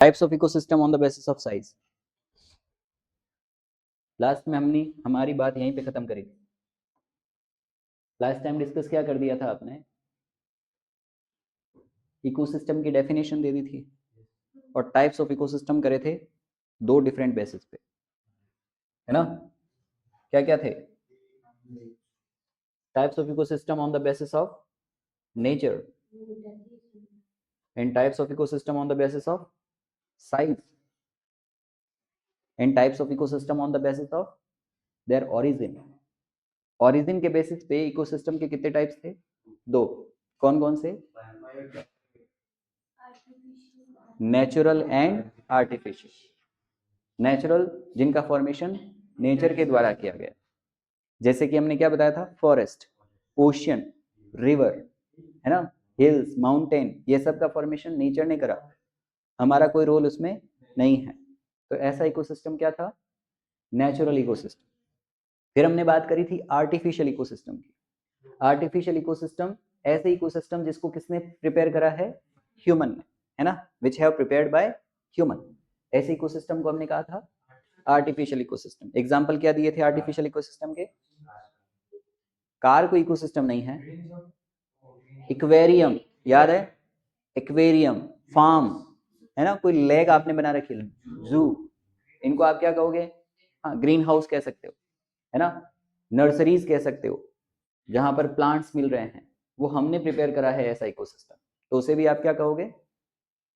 Types of ecosystem on the basis of size. Last में हमने हमारी बात यहीं पे खत्म करी। लास्ट टाइम डिस्कस क्या कर दिया था आपने? इकोसिस्टम की डेफिनेशन दे दी थी और टाइप्स ऑफ इकोसिस्टम करे थे दो डिफरेंट बेसिस पे, है ना? क्या क्या थे? Types of ecosystem on the basis of nature and types of ecosystem on the basis of size and types of ecosystem on the basis of their origin। origin के बेसिस पे ecosystem के कितने टाइप्स थे? दो। कौन कौन से? Natural and artificial. Natural जिनका फॉर्मेशन नेचर के द्वारा किया गया, जैसे कि हमने क्या बताया था? फॉरेस्ट, ओशियन, रिवर, है ना, हिल्स, माउंटेन, ये सब का फॉर्मेशन नेचर ने करा, हमारा कोई रोल उसमें नहीं है। तो ऐसा इकोसिस्टम क्या था? Natural ecosystem. फिर हमने बात करी थी आर्टिफिशियल इकोसिस्टम की। आर्टिफिशियल इकोसिस्टम ऐसे इकोसिस्टम जिसको किसने प्रिपेयर करा है? ह्यूमन ने, है ना, which have prepared by human. ऐसे इकोसिस्टम को हमने कहा था आर्टिफिशियल इकोसिस्टम। एग्जांपल क्या दिए थे आर्टिफिशियल इकोसिस्टम के? कार कोई इकोसिस्टम नहीं है। एक्वेरियम, याद है? एक्वेरियम, फार्म, है ना, कोई लेक आपने बना रखी है, जू, इनको आप क्या कहोगे? हाँ, ग्रीन हाउस कह सकते हो, है ना। नर्सरीज कह सकते हो, जहां पर प्लांट्स मिल रहे हैं, वो हमने प्रिपेयर करा है ऐसा इकोसिस्टम, तो उसे भी आप क्या कहोगे?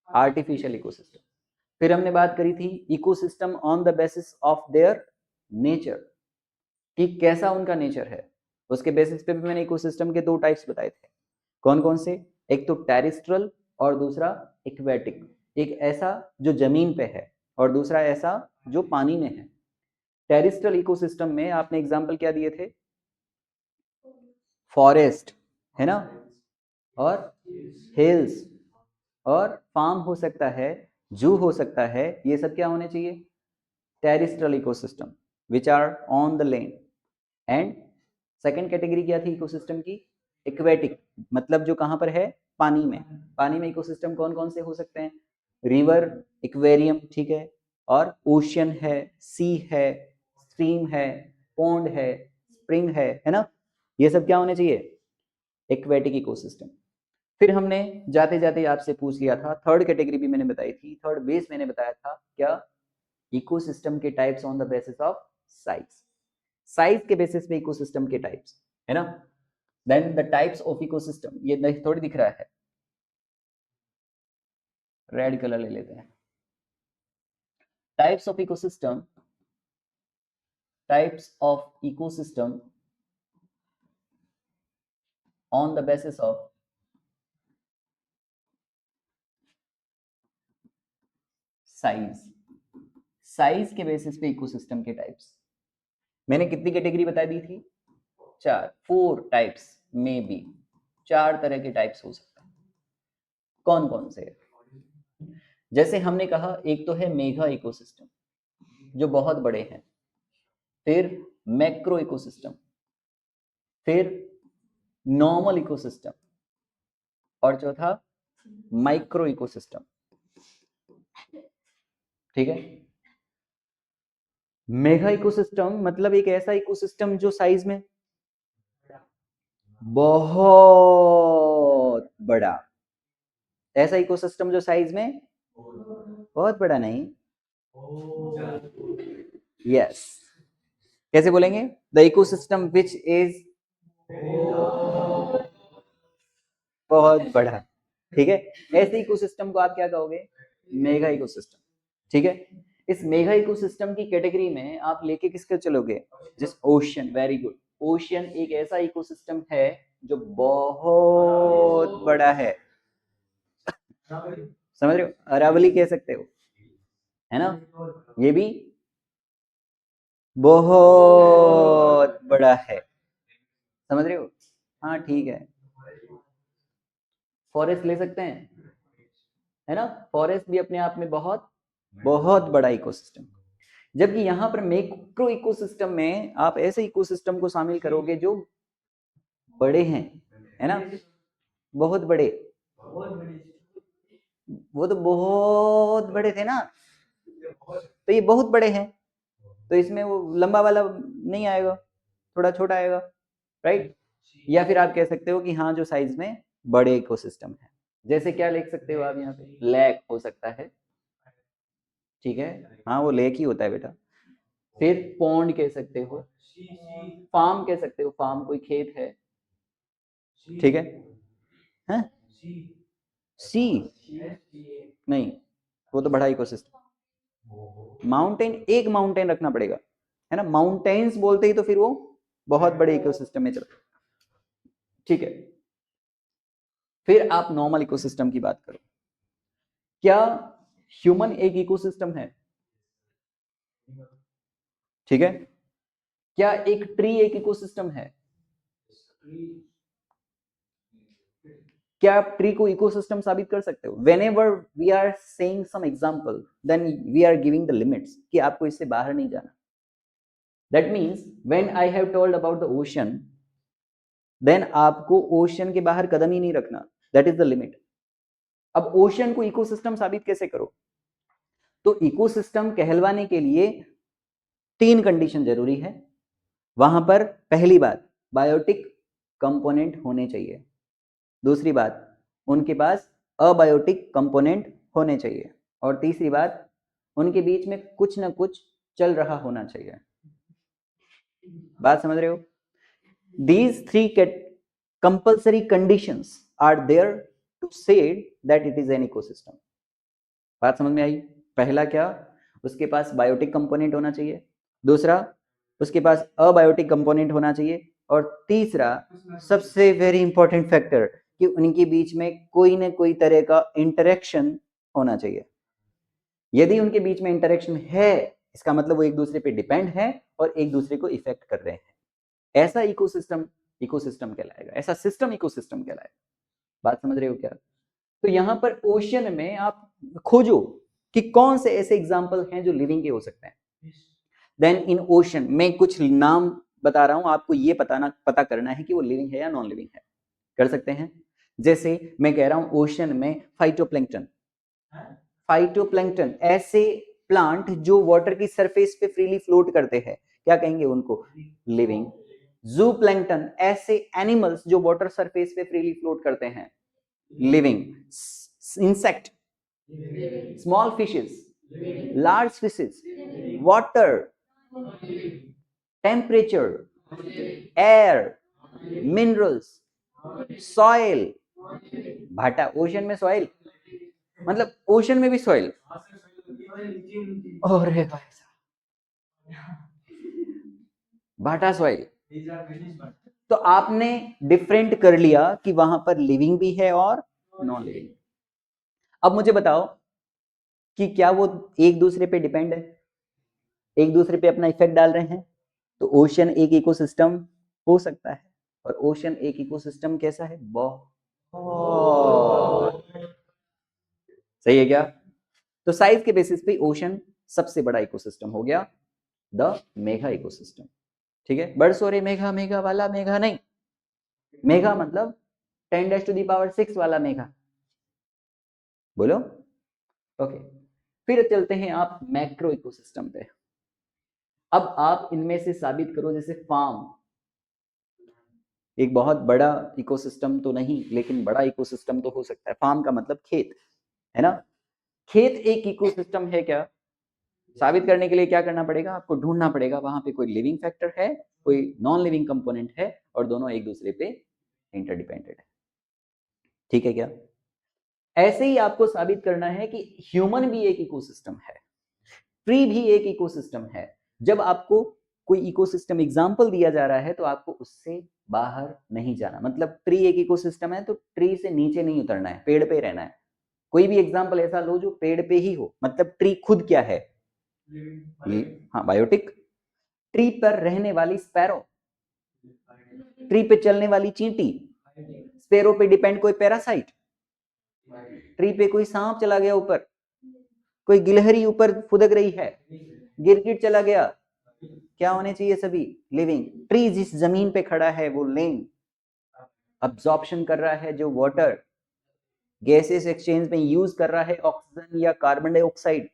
Artificial ecosystem. फिर हमने बात करी थी ecosystem on the basis of their nature, कि कैसा उनका नेचर है। उसके बेसिस पे भी मैंने इकोसिस्टम के दो टाइप्स बताए थे। कौन कौन से? एक तो टेरेस्ट्रल और दूसरा एक्वेटिक। एक ऐसा जो जमीन पे है और दूसरा ऐसा जो पानी में है। टेरेस्ट्रल इकोसिस्टम में आपने एग्जांपल क्या दिए थे? फॉरेस्ट, है ना, और हिल्स, और फार्म हो सकता है, जू हो सकता है, ये सब क्या होने चाहिए? Terrestrial ecosystem which are on the land. And second category क्या थी इकोसिस्टम की? एक्वेटिक, मतलब जो कहां पर है? पानी में। पानी में इकोसिस्टम कौन कौन से हो सकते हैं? रिवर, एक्वेरियम, ठीक है, और ओशियन है, सी है, स्ट्रीम है, पॉन्ड है, स्प्रिंग है ना, ये सब क्या होने चाहिए? Aquatic ecosystem. फिर हमने जाते जाते आपसे पूछ लिया था, थर्ड कैटेगरी भी मैंने बताई थी, थर्ड बेस मैंने बताया था क्या? इकोसिस्टम के types on the basis of size. Size के बेसिस पे इकोसिस्टम के टाइप्स, है ना। Then the types of ecosystem, ये थोड़ी दिख रहा है, रेड कलर ले लेते हैं। Types of ecosystem, types of ecosystem on the basis of size. Size के बेसिस पे इकोसिस्टम के टाइप्स। मैंने कितनी कैटेगरी बता दी थी? चार, 4 टाइप्स में बी, 4 तरह के टाइप्स हो सकते हैं। कौन कौन से? जैसे हमने कहा, एक तो है मेगा इकोसिस्टम जो बहुत बड़े हैं, फिर मैक्रो इकोसिस्टम, फिर नॉर्मल इकोसिस्टम, और चौथा माइक्रो इकोसिस्टम। ठीक है। मेगा इकोसिस्टम मतलब एक ऐसा इकोसिस्टम जो साइज में बहुत बड़ा, ऐसा इकोसिस्टम जो साइज में बहुत बड़ा नहीं। यस, कैसे बोलेंगे? द इकोसिस्टम विच इज बहुत बड़ा, ठीक है, ऐसे इकोसिस्टम को आप क्या कहोगे? Mega ecosystem. ठीक है। इस मेगा इकोसिस्टम की कैटेगरी में आप लेके किसके चलोगे? जिस ओशियन, वेरी गुड। ओशियन एक ऐसा इकोसिस्टम है जो बहुत बड़ा है, समझ रहे हो? अरावली कह सकते हो, है ना, ये भी बहुत बड़ा है, समझ रहे हो? हाँ ठीक है। फॉरेस्ट ले सकते हैं, है ना, फॉरेस्ट भी अपने आप में बहुत बहुत बड़ा इकोसिस्टम। जबकि यहाँ पर मैक्रो इकोसिस्टम में आप ऐसे इकोसिस्टम को शामिल करोगे जो बड़े हैं, है ना, बहुत बड़े। वो तो बहुत बड़े थे ना, तो ये बहुत बड़े हैं, तो इसमें वो लंबा वाला नहीं आएगा, थोड़ा छोटा आएगा, राइट। या फिर आप कह सकते हो कि हाँ जो साइज में बड़े इकोसिस्टम है, जैसे क्या लिख सकते हो आप यहाँ पे, लेक हो सकता है, ठीक है, हाँ वो लेक ही होता है बेटा। फिर पॉन्ड कह सकते हो, फार्म कह सकते हो, फार्म कोई खेत है, ठीक है, हैं? सी नहीं, वो तो बड़ा इकोसिस्टम। माउंटेन, एक माउंटेन रखना पड़ेगा, है ना, माउंटेन्स बोलते ही तो फिर वो बहुत बड़े इकोसिस्टम में चलता है, ठीक है। फिर आप नॉर्मल इकोसिस्टम की बात करो, क्या ह्यूमन एक इकोसिस्टम है? ठीक है, क्या एक ट्री एक इकोसिस्टम है? क्या आप ट्री को इकोसिस्टम साबित कर सकते हो? Whenever we are saying some example, then we are giving the limits कि आपको इससे बाहर नहीं जाना। That means when I have told about the ocean, then आपको ओशन के बाहर कदम ही नहीं रखना, दैट इज द लिमिट। अब ओशन को इकोसिस्टम साबित कैसे करो? तो इकोसिस्टम कहलवाने के लिए 3 कंडीशन जरूरी है। वहां पर पहली बात, बायोटिक कंपोनेंट होने चाहिए। दूसरी बात, उनके पास अबायोटिक कंपोनेंट होने चाहिए। और तीसरी बात, उनके बीच में कुछ ना कुछ चल रहा होना चाहिए। बात समझ रहे हो? These 3 compulsory conditions are there to say that it is an ecosystem. बात समझ में आई? पहला क्या, उसके पास बायोटिक कंपोनेंट होना चाहिए, दूसरा उसके पास अबायोटिक कंपोनेंट होना चाहिए, और तीसरा सबसे वेरी इंपॉर्टेंट फैक्टर कि उनके बीच में कोई ना कोई तरह का इंटरेक्शन होना चाहिए। यदि उनके बीच में इंटरेक्शन है, इसका मतलब वो एक दूसरे पे डिपेंड है और एक दूसरे को इफेक्ट कर रहे हैं। ऐसा इकोसिस्टम इकोसिस्टम कहलाएगा, ऐसा सिस्टम इकोसिस्टम कहलाएगा। बात समझ रहे हो क्या? तो यहां पर ओशन में आप खोजो कि कौन से ऐसे एग्जाम्पल हैं जो लिविंग के हो सकते हैं। देन इन ओशन, मैं कुछ नाम बता रहा हूं, आपको ये पता करना है कि वो लिविंग है या नॉन लिविंग है। कर सकते हैं, जैसे मैं कह रहा हूं ओशन में फाइटोप्लैंक्टन। फाइटोप्लैंक्टन ऐसे प्लांट जो वाटर की सरफेस पे फ्रीली फ्लोट करते हैं, क्या कहेंगे उनको? लिविंग। जू प्लैंक्टन ऐसे एनिमल्स जो वाटर सरफेस पे फ्रीली फ्लोट करते हैं, living. Insect, small fishes, large fishes, water, temperature, air, minerals, soil. भाटा, ओशन में सॉइल, मतलब ओशन में भी सॉइल। और भाटा सॉइल। तो आपने डिफरेंट कर लिया कि वहां पर लिविंग भी है और नॉन लिविंग। अब मुझे बताओ कि क्या वो एक दूसरे पे डिपेंड है, एक दूसरे पे अपना इफेक्ट डाल रहे हैं? तो ओशन एक इकोसिस्टम हो सकता है, और ओशन एक इकोसिस्टम कैसा है? बहुत सही है क्या? तो साइज के बेसिस पे ओशन सबसे बड़ा इकोसिस्टम हो गया, द मेगा इकोसिस्टम। ठीक है, बर्ड्स हो रहे मेगा, मेगा वाला मेगा नहीं, मेगा मतलब 10⁻⁶ वाला मेगा। बोलो ओके। फिर चलते हैं आप मैक्रो इकोसिस्टम पे। अब आप इनमें से साबित करो, जैसे फार्म एक बहुत बड़ा इकोसिस्टम तो नहीं, लेकिन बड़ा इकोसिस्टम तो हो सकता है। फार्म का मतलब खेत, है ना? खेत एक इकोसिस्टम है क्या? साबित करने के लिए क्या करना पड़ेगा? आपको ढूंढना पड़ेगा वहां पे कोई लिविंग फैक्टर है, कोई नॉन लिविंग कंपोनेंट है, और दोनों एक दूसरे पे इंटरडिपेंडेंट है। ठीक है क्या? ऐसे ही आपको साबित करना है कि ह्यूमन भी एक इकोसिस्टम है, ट्री भी एक इकोसिस्टम है। जब आपको कोई इकोसिस्टम एग्जांपल दिया जा रहा है तो आपको उससे बाहर नहीं जाना। मतलब ट्री एक इकोसिस्टम है तो ट्री से नीचे नहीं उतरना है, पेड़ पे रहना है। कोई भी एग्जांपल ऐसा लो जो पेड़ पे ही हो, मतलब ट्री खुद क्या है? हाँ, बायोटिक। ट्री पर रहने वाली स्पैरो, ट्री पे चलने वाली चींटी, स्पैरो पे डिपेंड कोई पैरासाइट, ट्री पे कोई सांप चला गया ऊपर, कोई गिलहरी ऊपर फुदक रही है, गिरगिट चला गया, क्या होने चाहिए? सभी लिविंग। ट्री जिस जमीन पे खड़ा है वो लैंड अब्जॉर्प्शन कर रहा है, जो वाटर गैसेस एक्सचेंज में यूज कर रहा है ऑक्सीजन या कार्बन डाइऑक्साइड?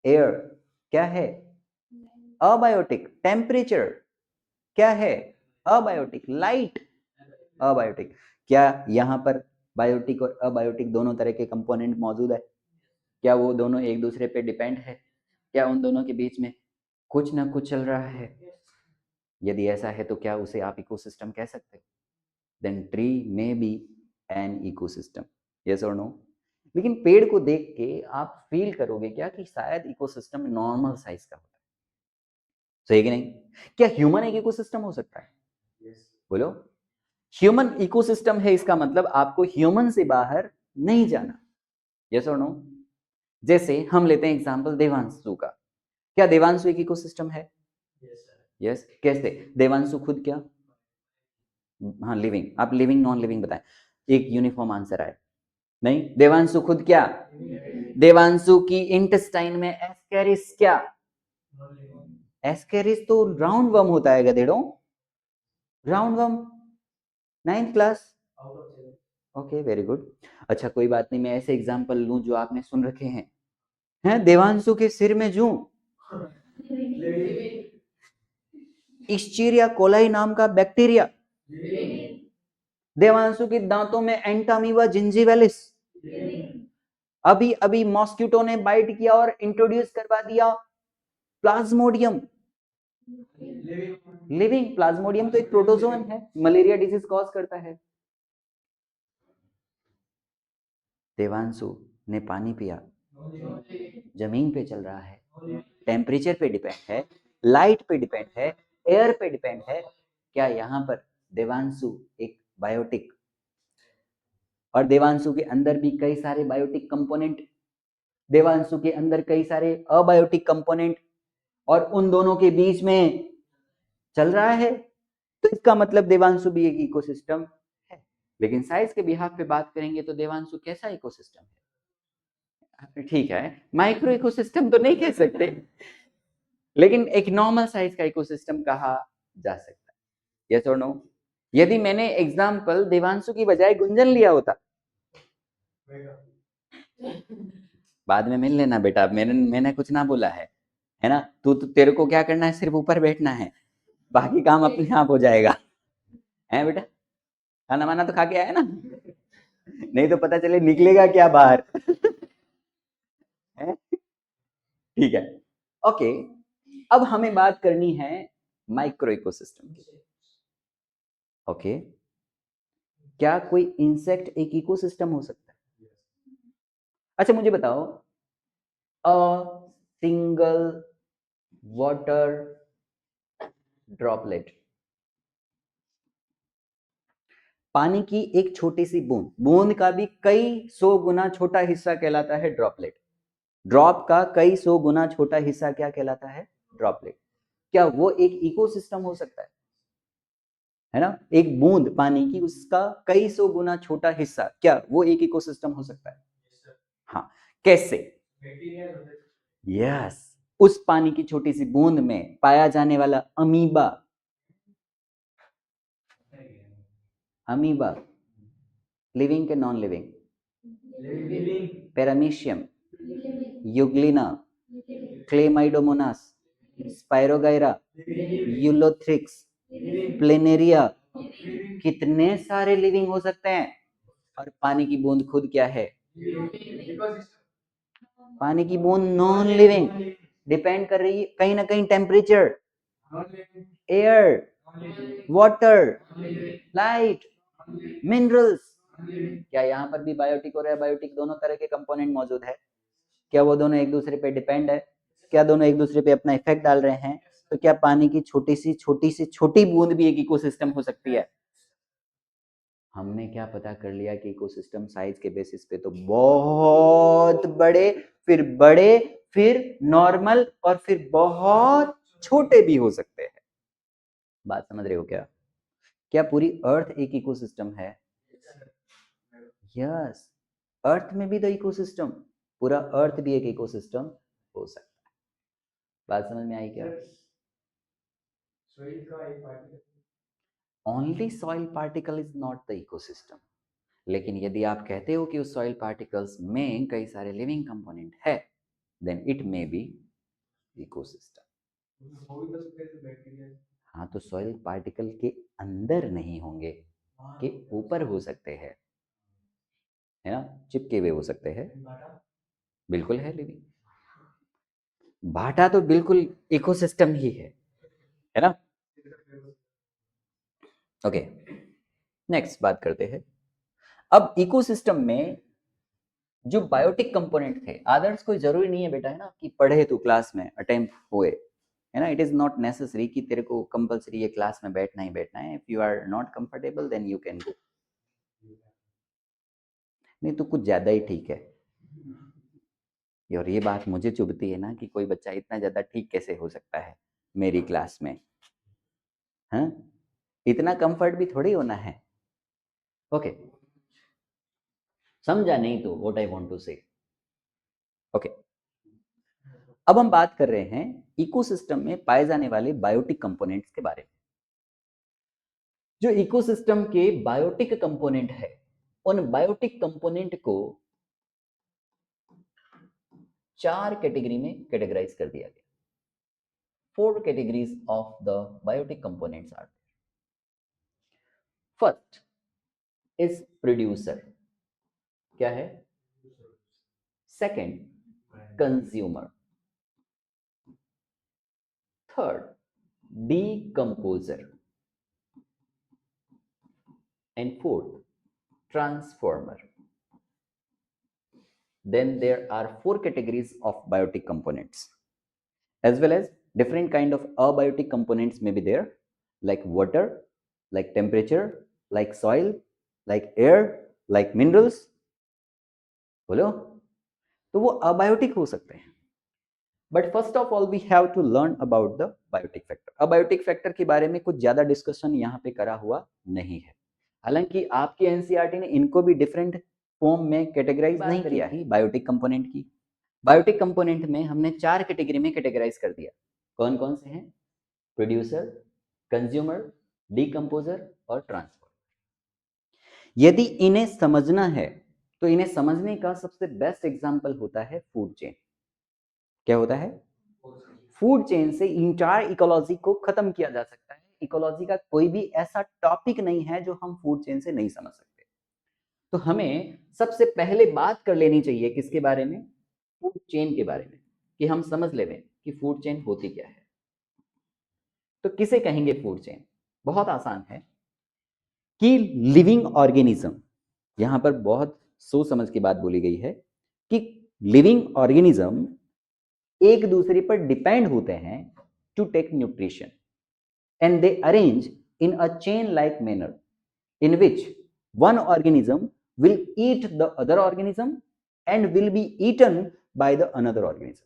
एयर। क्या है? अबायोटिक। टेम्परेचर क्या है? अबायोटिक। Light abiotic. क्या यहाँ पर बायोटिक और अबायोटिक दोनों तरह के कंपोनेंट मौजूद है? क्या वो दोनों एक दूसरे पे डिपेंड है? क्या उन दोनों के बीच में कुछ ना कुछ चल रहा है? यदि ऐसा है तो क्या उसे आप इकोसिस्टम कह सकते हैं? Then tree may be an ecosystem. Yes और नो? लेकिन पेड़ को देख के आप फील करोगे क्या कि शायद इकोसिस्टम नॉर्मल साइज का होता है? सही कि नहीं? क्या ह्यूमन एक इकोसिस्टम हो सकता है? बोलो। ह्यूमन इकोसिस्टम है इसका मतलब आपको ह्यूमन से बाहर नहीं जाना। यस और नो? जैसे हम लेते हैं एग्जांपल देवांशु का। क्या देवांशु एक इकोसिस्टम है? यस। कैसे? देवांशु खुद क्या? हाँ, लिविंग। आप लिविंग नॉन लिविंग बताएं, एक यूनिफॉर्म आंसर आए। नहीं, देवांशु खुद क्या? देवांशु की इंटेस्टाइन में एस्केरिस क्या? एस्केरिस तो राउंड वर्म होता है गधेड़ों। Round worm. 9th class. Okay, very good. अच्छा, कोई बात नहीं, मैं ऐसे एग्जांपल लूं जो आपने सुन रखे हैं देवांशु के सिर में जू इश्चीरिया कोलाई नाम का बैक्टीरिया। देवांशु के दांतों में एंटामीवा जिंजीवेलिस। अभी अभी मॉस्किटो ने बाइट किया और इंट्रोड्यूस करवा दिया प्लाज्मोडियम। लिविंग। प्लाज्मोडियम तो एक प्रोटोजोन है, मलेरिया डिजीज कॉज करता है। देवांशु ने पानी पिया, जमीन पे चल रहा है, टेम्परेचर पे डिपेंड है, लाइट पे डिपेंड है, एयर पे डिपेंड है। क्या यहाँ पर देवांशु एक बायोटिक? और देवांशु के अंदर भी कई सारे बायोटिक कंपोनेंट, देवांशु के अंदर कई सारे अबायोटिक कंपोनेंट, और उन दोनों के बीच में चल रहा है, तो इसका मतलब देवांशु भी एक इकोसिस्टम है। लेकिन साइज के बिहाफ पे बात करेंगे तो देवांशु कैसा इकोसिस्टम है? ठीक है, माइक्रो इकोसिस्टम तो नहीं कह सकते, लेकिन एक नॉर्मल साइज का इकोसिस्टम कहा जा सकता है। यस और नो? यदि मैंने एग्जांपल देवांशु की बजाय गुंजन लिया होता, बाद में मिल लेना बेटा, मैंने कुछ ना बोला है ना? तू तो, तेरे को क्या करना है, सिर्फ ऊपर बैठना है, बाकी काम अपने आप हो जाएगा। है बेटा? खाना वाना तो खा के आया ना? नहीं तो पता चले निकलेगा क्या बाहर। है? ठीक है, ओके। अब हमें बात करनी है माइक्रो इकोसिस्टम की। ओके, क्या कोई इंसेक्ट एक इकोसिस्टम हो सकता है? अच्छा, मुझे बताओ, अ सिंगल वाटर ड्रॉपलेट, पानी की एक छोटी सी बूंद, बूंद का भी कई सौ गुना छोटा हिस्सा कहलाता है ड्रॉपलेट। ड्रॉप का कई सौ गुना छोटा हिस्सा क्या कहलाता है? ड्रॉपलेट। क्या वो एक इकोसिस्टम हो सकता है ना? एक बूंद पानी की, उसका कई सौ गुना छोटा हिस्सा, क्या वो एक इकोसिस्टम हो सकता है? हाँ। कैसे? यस। उस पानी की छोटी सी बूंद में पाया जाने वाला अमीबा, अमीबा लिविंग के non living? Paramecium, Euglena, Chlamydomonas, spirogyra, Ulothrix, planaria, कितने सारे लिविंग हो सकते हैं। और पानी की बूंद खुद क्या है? पानी की बूंद नॉन लिविंग, डिपेंड कर रही है कहीं ना कहीं temperature, air, water, light, minerals. क्या यहाँ पर भी बायोटिक और एबायोटिक दोनों तरह के कंपोनेंट मौजूद है? क्या वो दोनों एक दूसरे पे डिपेंड है? क्या दोनों एक दूसरे पे अपना इफेक्ट डाल रहे हैं? तो क्या पानी की छोटी सी छोटी बूंद भी एक इकोसिस्टम हो सकती है? हमने क्या पता कर लिया कि इकोसिस्टम साइज के बेसिस पे तो बहुत बड़े, फिर बड़े, फिर नॉर्मल, और फिर बहुत छोटे भी हो सकते हैं। बात समझ रहे हो क्या? क्या पूरी अर्थ एक इकोसिस्टम है? यस। अर्थ में भी तो इकोसिस्टम, पूरा अर्थ भी एक इकोसिस्टम हो सकता है। बात समझ में आई क्या? Only soil particle is not the ecosystem. लेकिन यदि आप कहते हो कि उस सॉइल पार्टिकल्स में कई सारे लिविंग कंपोनेंट है, then it may be ecosystem. हाँ, तो सॉइल पार्टिकल के अंदर नहीं होंगे, के ऊपर हो सकते हैं, है ना, चिपके हुए हो सकते हैं। बिल्कुल है लिविंग, भाटा तो बिल्कुल इकोसिस्टम ही है ना। ओके, नेक्स्ट बात करते हैं। अब इकोसिस्टम में जो बायोटिक कंपोनेंट थे, आदर्श कोई जरूरी नहीं है बेटा, है ना, कि पढ़े तो क्लास में अटेम्प हुए, है ना। इट इज नॉट नेसेसरी कि तेरे को कंपलसरी ये क्लास में बैठना ही बैठना है। If you are not comfortable then you can go, नहीं तो कुछ ज्यादा ही ठीक है। और ये बात मुझे चुभती है ना कि कोई बच्चा इतना ज्यादा ठीक कैसे हो सकता है मेरी क्लास में, हाँ, इतना कंफर्ट भी थोड़ी होना है। ओके, समझा नहीं तो व्हाट आई वांट टू से। ओके, अब हम बात कर रहे हैं इकोसिस्टम में पाए जाने वाले बायोटिक कंपोनेंट्स के बारे में। जो इकोसिस्टम के बायोटिक कंपोनेंट है, उन बायोटिक कंपोनेंट को 4 कैटेगरी में कैटेगराइज कर दिया गया। 4 categories of the biotic components are there. First is producer, क्या है? Second, consumer. Third, decomposer. And fourth, transformer. Then there are 4 categories of biotic components, as well as different kind of abiotic components may be there, like water, like temperature, like soil, like air, like minerals. बोलो, तो वो abiotic हो सकते हैं। But first of all we have to learn about the biotic factor. Abiotic factor के बारे में कुछ ज्यादा डिस्कशन यहाँ पे करा हुआ नहीं है, हालांकि आपकी एनसीईआरटी ने इनको भी डिफरेंट फॉर्म में कैटेगराइज नहीं किया है बायोटिक कंपोनेंट की। बायोटिक कंपोनेंट में हमने 4 कैटेगरी में कैटेगराइज कर दिया। कौन कौन से हैं? प्रोड्यूसर, कंज्यूमर, डीकंपोजर और ट्रांसफर। यदि इन्हें समझना है तो इन्हें समझने का सबसे बेस्ट एग्जांपल होता है फूड चेन। क्या होता है? फूड चेन से इंटायर इकोलॉजी को खत्म किया जा सकता है। इकोलॉजी का कोई भी ऐसा टॉपिक नहीं है जो हम फूड चेन से नहीं समझ सकते। तो हमें सबसे पहले बात कर लेनी चाहिए किसके बारे में? फूड चेन के बारे में, कि हम समझ लें कि फूड चेन होती क्या है। तो किसे कहेंगे फूड चेन? बहुत आसान है कि लिविंग ऑर्गेनिज्म, यहां पर बहुत सोच समझ की बात बोली गई है कि लिविंग ऑर्गेनिज्म एक दूसरे पर डिपेंड होते हैं to take nutrition, and they arrange in a chain like manner in which one organism will eat the other organism and will be eaten by the another organism.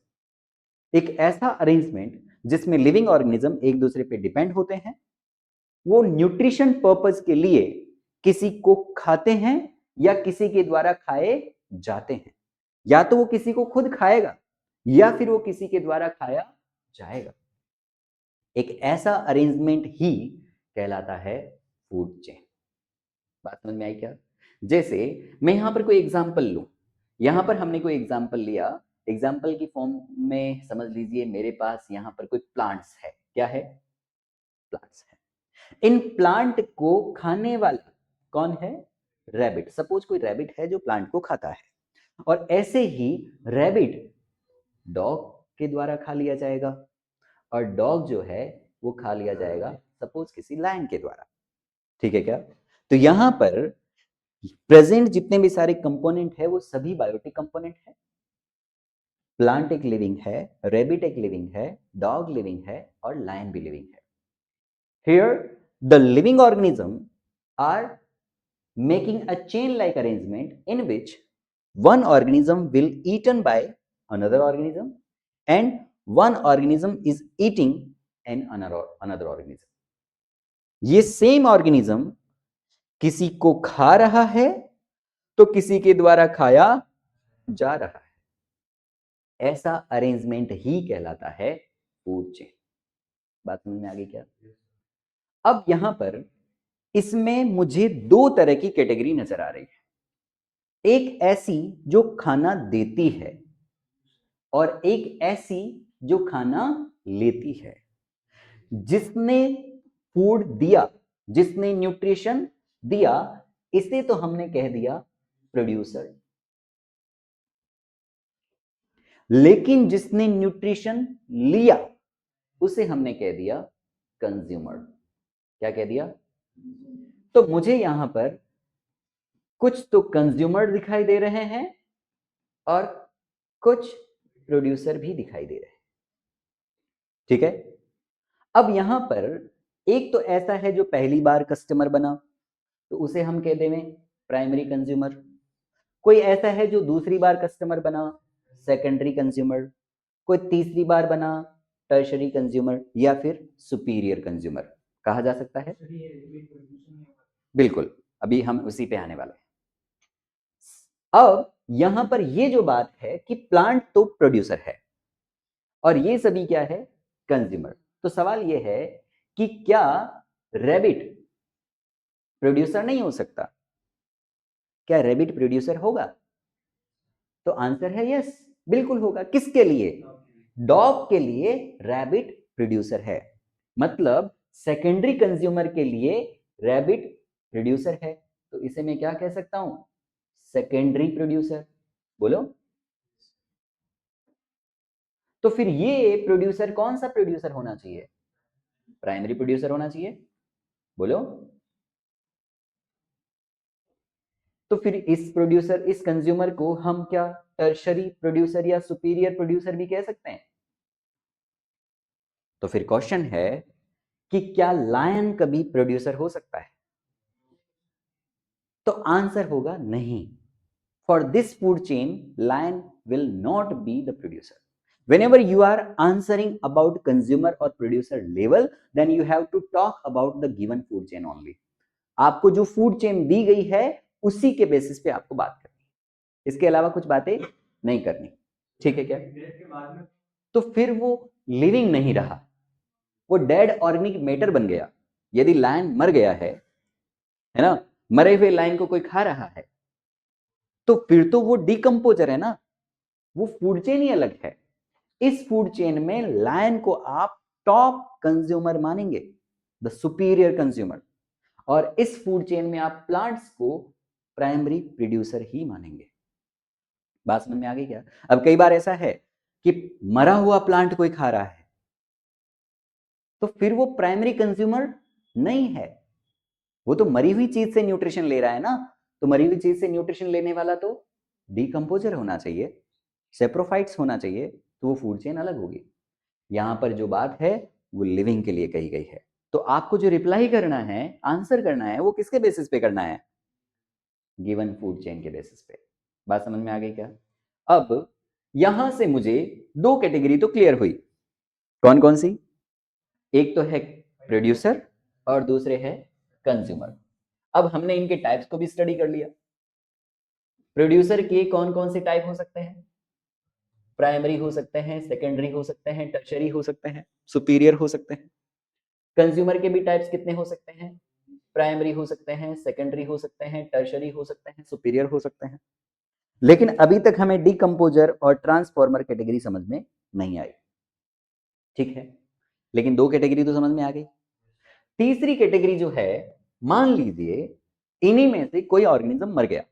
एक ऐसा arrangement जिसमें living organism एक दूसरे पे depend होते हैं, वो nutrition purpose के लिए किसी को खाते हैं या किसी के द्वारा खाए जाते हैं। या तो वो किसी को खुद खाएगा या फिर वो किसी के द्वारा खाया जाएगा। एक ऐसा अरेंजमेंट ही कहलाता है फूड चेन। बात समझ में आई क्या? जैसे मैं यहां पर कोई एग्जांपल लूं, यहां पर हमने कोई एग्जांपल लिया, एग्जांपल की फॉर्म में समझ लीजिए मेरे पास यहां पर कोई प्लांट्स है। क्या है? प्लांट्स है। इन प्लांट को खाने वाला कौन है? रैबिट। सपोज कोई रैबिट है जो प्लांट को खाता है, और ऐसे ही रैबिट डॉग के द्वारा खा लिया जाएगा, और डॉग जो है वो खा लिया जाएगा सपोज किसी लायन के द्वारा। ठीक है क्या? तो यहां पर प्रेजेंट जितने भी सारे कंपोनेंट है वो सभी बायोटिक कंपोनेंट है। प्लांट एक लिविंग है, रैबिट एक लिविंग है, डॉग लिविंग है और लायन भी लिविंग है। Here the living organism are making a chain like arrangement in which one organism will eaten by another organism and one organism is eating another organism. ये same organism किसी को खा रहा है तो किसी के द्वारा खाया जा रहा है। ऐसा अरेंजमेंट ही कहलाता है फूड चेन। बात समझ में आ गई क्या? अब यहां पर इसमें मुझे 2 तरह की कैटेगरी नजर आ रही है। एक ऐसी जो खाना देती है और एक ऐसी जो खाना लेती है। जिसने फूड दिया, जिसने न्यूट्रिशन दिया, इसे तो हमने कह दिया प्रोड्यूसर। लेकिन जिसने न्यूट्रिशन लिया उसे हमने कह दिया कंज्यूमर। क्या कह दिया? तो मुझे यहां पर कुछ तो कंज्यूमर दिखाई दे रहे हैं और कुछ प्रोड्यूसर भी दिखाई दे रहे हैं। ठीक है, अब यहां पर एक तो ऐसा है जो पहली बार कस्टमर बना, तो उसे हम कह देंगे प्राइमरी कंज्यूमर। कोई ऐसा है जो दूसरी बार कस्टमर बना, सेकेंडरी कंज्यूमर। कोई तीसरी बार बना, टर्शरी कंज्यूमर, या फिर सुपीरियर कंज्यूमर कहा जा सकता है। बिल्कुल, अभी हम उसी पे आने वाले हैं। अब यहां पर ये जो बात है कि प्लांट तो प्रोड्यूसर है और ये सभी क्या है? कंज्यूमर। तो सवाल ये है कि क्या रैबिट प्रोड्यूसर नहीं हो सकता? क्या रैबिट प्रोड्यूसर होगा? तो आंसर है यस, बिल्कुल होगा। किसके लिए? डॉग के लिए रैबिट प्रोड्यूसर है। मतलब सेकेंडरी कंज्यूमर के लिए रैबिट प्रोड्यूसर है, तो इसे मैं क्या कह सकता हूं? Secondary producer. बोलो। तो फिर ये प्रोड्यूसर कौन सा प्रोड्यूसर होना चाहिए? प्राइमरी प्रोड्यूसर होना चाहिए। बोलो। तो फिर इस प्रोड्यूसर, इस कंज्यूमर को हम क्या टर्शरी प्रोड्यूसर या सुपीरियर प्रोड्यूसर भी कह सकते हैं? तो फिर क्वेश्चन है कि क्या लायन कभी प्रोड्यूसर हो सकता है? तो आंसर होगा नहीं। For this food chain, lion will not be the producer. Whenever you are answering about consumer or producer level, then you have to talk about the given food chain only. आपको जो food chain दी गई है उसी के basis पे आपको बात करनी है, इसके अलावा कुछ बातें नहीं करनी। ठीक है क्या? तो फिर वो लिविंग नहीं रहा, वो डेड ऑर्गेनिक मैटर बन गया। यदि लायन मर गया है ना, मरे हुए लायन को कोई खा रहा है, तो फिर तो वो डिकम्पोजर है ना, वो फूड चेन ही अलग है। इस फूड चेन में लायन को आप टॉप कंज्यूमर मानेंगे, द सुपीरियर कंज्यूमर, और इस फूड चेन में आप प्लांट्स को प्राइमरी प्रोड्यूसर ही मानेंगे। बात समझ में आ गई क्या? अब कई बार ऐसा है कि मरा हुआ प्लांट कोई खा रहा है, तो फिर वो प्राइमरी कंज्यूमर नहीं है, वो तो मरी हुई चीज से न्यूट्रिशन ले रहा है ना। तो मरी हुई चीज से न्यूट्रिशन लेने वाला तो डिकम्पोजर होना चाहिए, सेप्रोफाइट्स होना चाहिए, तो वो फूड चेन अलग होगी। यहां पर जो बात है वो लिविंग के लिए कही गई है। तो आपको जो रिप्लाई करना है, आंसर करना है, वो किसके बेसिस पे करना है? गिवन फूड चेन के बेसिस पे। बात समझ में आ गई क्या? अब यहां से मुझे दो कैटेगरी तो क्लियर हुई। कौन कौन सी? एक तो है प्रोड्यूसर और दूसरे है कंज्यूमर। अब हमने इनके टाइप्स को भी स्टडी कर लिया। प्रोड्यूसर के कौन कौन से टाइप हो सकते हैं? प्राइमरी हो सकते हैं, सेकेंडरी हो सकते हैं, टर्शरी हो सकते हैं, सुपीरियर हो सकते हैं। कंज्यूमर के भी टाइप्स कितने हो सकते हैं? प्राइमरी हो सकते हैं, सेकेंडरी हो सकते हैं, टर्शरी हो सकते हैं, सुपीरियर हो सकते हैं। लेकिन अभी तक हमें डिकम्पोजर और ट्रांसफॉर्मर कैटेगरी समझ में नहीं आई। ठीक है, लेकिन दो कैटेगरी तो समझ में आ गई। तीसरी कैटेगरी जो है, मान लीजिए इन्हीं में से कोई ऑर्गेनिज्म मर गया,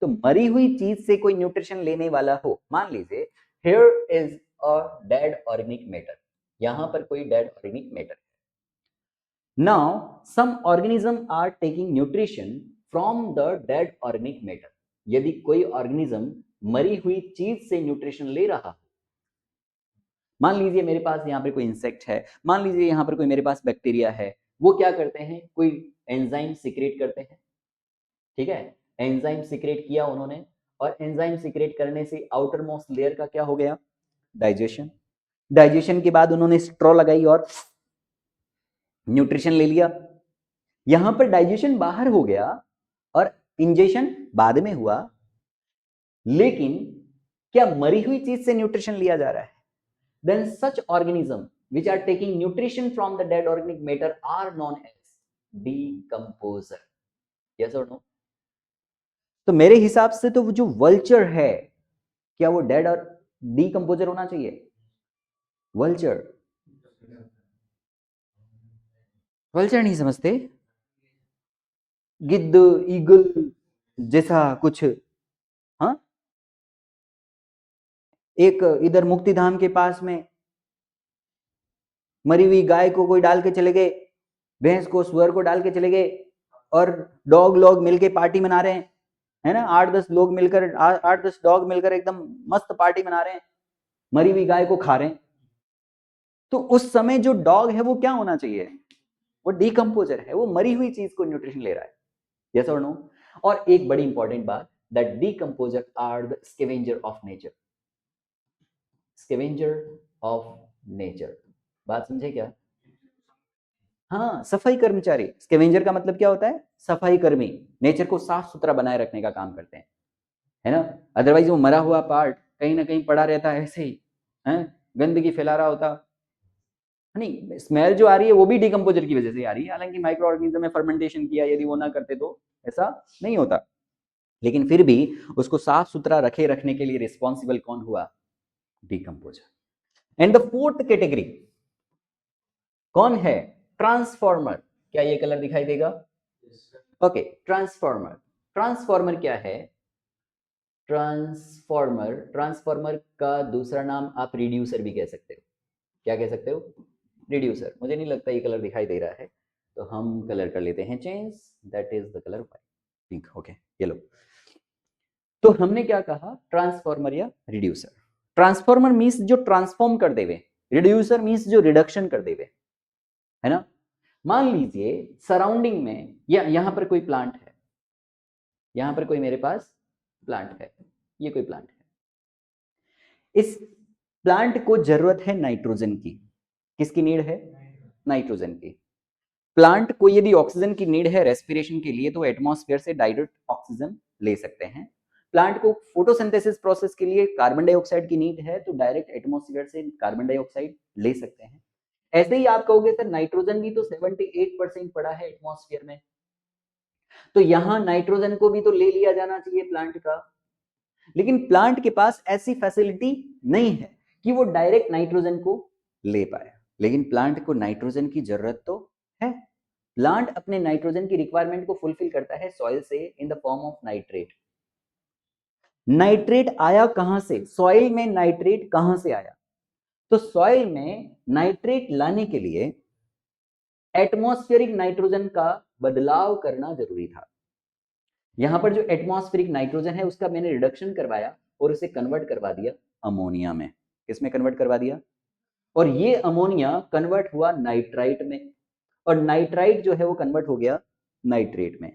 तो मरी हुई चीज से कोई न्यूट्रिशन लेने वाला हो। मान लीजिए here is a dead organic matter, यहां पर कोई डेड ऑर्गेनिक मैटर है। Now, some organisms are taking nutrition from the dead organic matter. यदि कोई ऑर्गेनिज्म मरी हुई चीज से न्यूट्रिशन ले रहा, मान लीजिए मेरे पास यहाँ पर कोई इंसेक्ट है, मान लीजिए यहाँ पर कोई मेरे पास बैक्टीरिया है, वो क्या करते हैं? कोई एंजाइम सीक्रेट करते हैं। ठीक है, एंजाइम सीक्रेट किया उन्होंने, और एंजाइम सीक्रेट करने से आउटर मोस्ट लेयर का क्या हो गया? डाइजेशन। डाइजेशन के बाद उन्होंने स्ट्रॉ लगाई और न्यूट्रिशन ले लिया। यहां पर डाइजेशन बाहर हो गया और इंजेक्शन बाद में हुआ, लेकिन क्या मरी हुई चीज से न्यूट्रिशन लिया जा रहा है? Then such organism which are taking nutrition from the dead organic matter are known as decomposer. Yes or no? तो मेरे हिसाब से तो वो जो वल्चर है, क्या वो डेड और डीकंपोजर होना चाहिए? वल्चर, वल्चर नहीं समझते? गिद्ध, ईगल जैसा कुछ। हाँ, एक इधर मुक्तिधाम के पास में मरी हुई गाय को कोई डाल के चले गए, भैंस को, सुअर को डाल के चले गए, और डॉग लोग मिलके पार्टी मना रहे हैं, है ना? 8-10 लोग मिलकर, 8-10 डॉग मिलकर एकदम मस्त पार्टी मना रहे हैं, मरी हुई गाय को खा रहे हैं। तो उस समय जो डॉग है वो क्या होना चाहिए? वो डीकंपोजर है, वो मरी हुई चीज को न्यूट्रिशन ले रहा है। यस और नो? और एक बड़ी इंपॉर्टेंट बात, that decomposer are the scavenger of nature. Scavenger of nature, बात समझे क्या? हाँ, सफाई कर्मचारी। स्कैवेंजर का मतलब क्या होता है? सफाई कर्मी, नेचर को साफ सुथरा बनाए रखने का काम करते हैं, है ना? अदरवाइज वो मरा हुआ पार्ट कहीं ना कहीं पड़ा रहता है ऐसे ही, है, गंदगी फैला रहा होता। नहीं, स्मेल जो आ रही है वो भी डिकम्पोजर की वजह से आ रही है, हालांकि माइक्रो ऑर्गेनिज्म में फर्मेंटेशन किया, यदि वो ना करते तो ऐसा नहीं होता। लेकिन फिर भी उसको साफ सुथरा रखने के लिए रिस्पॉन्सिबल कौन हुआ? Decomposer. And the fourth category कौन है? ट्रांसफॉर्मर। क्या ये कलर दिखाई देगा? Okay, transformer. ट्रांसफॉर्मर क्या है? ट्रांसफॉर्मर, ट्रांसफॉर्मर का दूसरा नाम आप रिड्यूसर भी कह सकते हो। क्या कह सकते हो? रिड्यूसर। मुझे नहीं लगता ये कलर दिखाई दे रहा है, तो हम कलर कर लेते हैं change, that is the colour white, pink. Okay, yellow. तो हमने क्या कहा? ट्रांसफॉर्मर या रिड्यूसर। ट्रांसफॉर्मर मींस जो ट्रांसफॉर्म कर देवे, रिड्यूसर मींस जो रिडक्शन कर देवे, है ना? मान लीजिए सराउंडिंग में, या यहां पर कोई प्लांट है, यहां पर कोई मेरे पास प्लांट है, ये कोई प्लांट है, इस प्लांट को जरूरत है नाइट्रोजन की। किसकी नीड है? नाइट्रोजन की। प्लांट को यदि ऑक्सीजन की नीड है रेस्पिरेशन के लिए, तो एटमॉस्फेयर से डायरेक्ट ऑक्सीजन ले सकते हैं। प्लांट को फोटोसिंथेसिस प्रोसेस के लिए कार्बन डाइऑक्साइड की नीड है, तो डायरेक्ट एटमॉस्फेयर से कार्बन डाइऑक्साइड ले सकते हैं। ऐसे ही आप कहोगे सर नाइट्रोजन भी तो 78% पड़ा है एटमॉस्फेयर में, तो यहां नाइट्रोजन को भी तो ले लिया जाना चाहिए प्लांट का। लेकिन प्लांट के पास ऐसी फैसिलिटी नहीं है कि वो डायरेक्ट नाइट्रोजन को ले पाए। लेकिन प्लांट को नाइट्रोजन की जरूरत तो है। प्लांट अपने नाइट्रोजन की रिक्वायरमेंट को फुलफिल करता है सॉइल से in the form of nitrate. Nitrate आया कहां से? सॉइल में नाइट्रेट कहां से आया? तो सॉइल में नाइट्रेट लाने के लिए एटमॉस्फेरिक नाइट्रोजन का बदलाव करना जरूरी था। यहां पर जो एटमॉस्फेरिक नाइट्रोजन है उसका मैंने रिडक्शन करवाया और उसे कन्वर्ट करवा दिया अमोनिया में। किसमें कन्वर्ट करवा दिया? और ये अमोनिया कन्वर्ट हुआ नाइट्राइट में, और नाइट्राइट जो है वो कन्वर्ट हो गया नाइट्रेट में।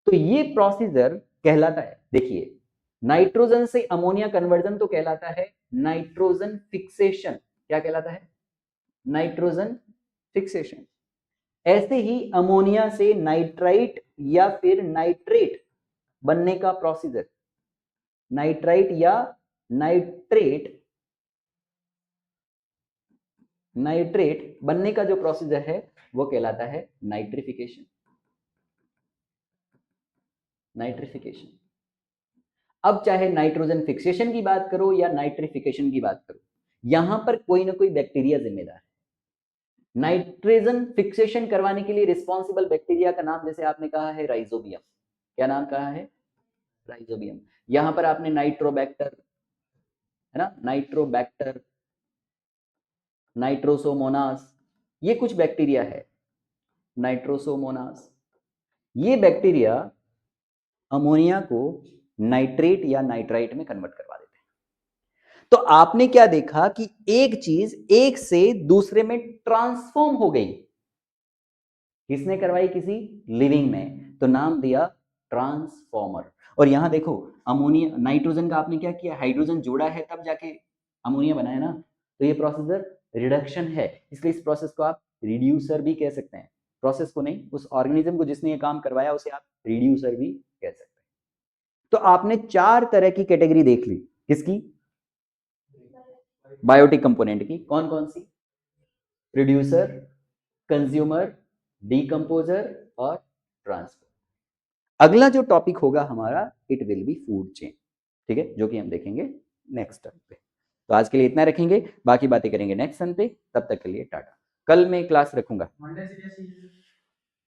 तो ये प्रोसीजर कहलाता है, देखिए, नाइट्रोजन से अमोनिया कन्वर्जन तो कहलाता है नाइट्रोजन फिक्सेशन। क्या कहलाता है? Nitrogen fixation. ऐसे ही अमोनिया से नाइट्राइट या फिर नाइट्रेट बनने का प्रोसीजर, नाइट्राइट या नाइट्रेट, नाइट्रेट बनने का जो प्रोसीजर है वो कहलाता है नाइट्रिफिकेशन। नाइट्रिफिकेशन। अब चाहे नाइट्रोजन फिक्सेशन की बात करो या नाइट्रिफिकेशन की बात करो, यहां पर कोई ना कोई बैक्टीरिया जिम्मेदार है। नाइट्रोजन फिक्सेशन करवाने के लिए रिस्पॉन्सिबल बैक्टीरिया का नाम जैसे आपने कहा है राइजोबियम। क्या नाम कहा है? राइजोबियम। यहां पर आपने नाइट्रोबैक्टर, है ना, नाइट्रोबैक्टर, नाइट्रोसोमोनास, ये कुछ बैक्टीरिया है, नाइट्रोसोमोनास। ये बैक्टीरिया अमोनिया को नाइट्रेट या नाइट्राइट में कन्वर्ट करवा देते हैं। तो आपने क्या देखा कि एक चीज एक से दूसरे में ट्रांसफॉर्म हो गई। किसने करवाई? किसी लिविंग में, तो नाम दिया ट्रांसफॉर्मर। और यहां देखो, अमोनिया, नाइट्रोजन का आपने क्या किया? हाइड्रोजन जोड़ा है तब जाके अमोनिया बनाया ना, तो ये प्रोसीजर रिडक्शन है, इसलिए इस प्रोसेस को आप रिड्यूसर भी कह सकते हैं। प्रोसेस को नहीं, उस ऑर्गेनिज्म को जिसने ये काम करवाया उसे आप रिड्यूसर भी कह सकते हैं। तो आपने 4 तरह की कैटेगरी देख ली। किसकी? बायोटिक कंपोनेंट की। कौन कौन सी? प्रोड्यूसर, कंज्यूमर, डीकंपोजर और ट्रांसफर। अगला जो टॉपिक होगा हमारा, it will be food chain, ठीक है, जो कि हम देखेंगे नेक्स्ट टर्म पे। तो आज के लिए इतना रखेंगे, बाकी बातें करेंगे नेक्स्ट सन पे। तब तक के लिए टाटा। कल मैं क्लास रखूंगा।